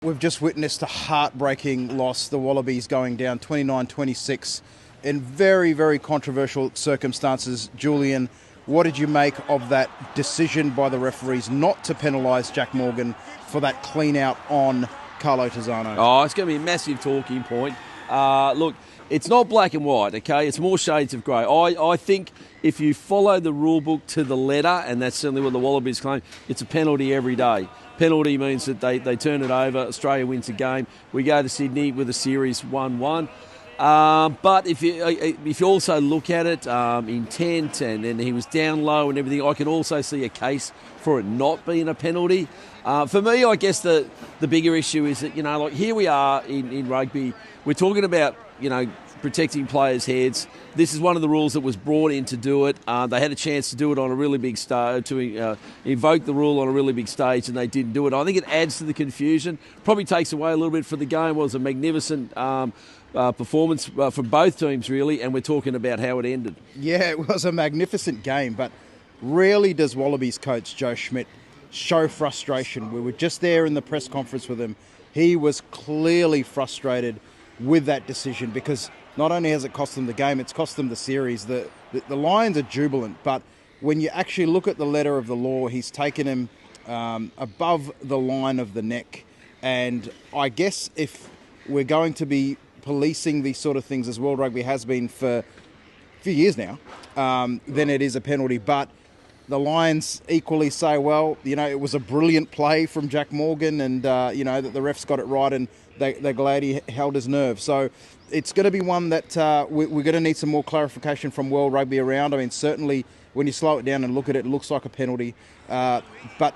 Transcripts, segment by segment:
We've just witnessed a heartbreaking loss, the Wallabies going down 29-26 in very, very controversial circumstances. Julian, what did you make of that decision by the referees not to penalise Jack Morgan for that clean-out on Carlo Tizzano? Oh, it's going to be a massive talking point. Look, it's not black and white, okay? It's more shades of grey. I think if you follow the rule book to the letter, and that's certainly what the Wallabies claim, it's a penalty every day. Penalty means that they turn it over, Australia wins a game. We go to Sydney with a series 1-1. But if you also look at it, intent and he was down low and everything, I can also see a case for it not being a penalty. For me, I guess the bigger issue is that, like here we are in rugby, we're talking about, protecting players' heads. This is one of the rules that was brought in to do it. They had a chance to do it on a really big stage, to invoke the rule on a really big stage, and they didn't do it. I think it adds to the confusion, probably takes away a little bit from the game. It was a magnificent performance from both teams, really, and we're talking about how it ended. Yeah, it was a magnificent game, but rarely does Wallabies coach Joe Schmidt show frustration. We were just there in the press conference with him. He was clearly frustrated with that decision because not only has it cost them the game, it's cost them the series. The Lions are jubilant, but when you actually look at the letter of the law, he's taken him above the line of the neck. And I guess if we're going to be policing these sort of things, as World Rugby has been for a few years now, then it is a penalty. But the Lions equally say, well, it was a brilliant play from Jack Morgan and, that the refs got it right and they're glad he held his nerve. So it's going to be one that we're going to need some more clarification from World Rugby around. I mean, certainly when you slow it down and look at it, it looks like a penalty. But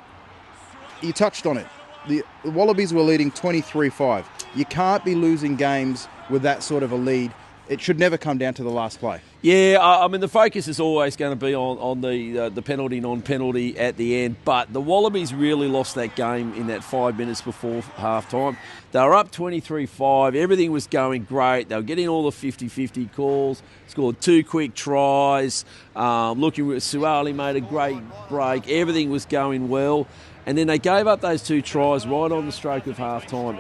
you touched on it. The Wallabies were leading 23-5. You can't be losing games with that sort of a lead. It should never come down to the last play. Yeah, I mean, the focus is always going to be on the penalty, non-penalty at the end. But the Wallabies really lost that game in that 5 minutes before half-time. They were up 23-5. Everything was going great. They were getting all the 50-50 calls, scored 2 quick tries. Suali made a great break. Everything was going well. And then they gave up those 2 tries right on the stroke of half-time.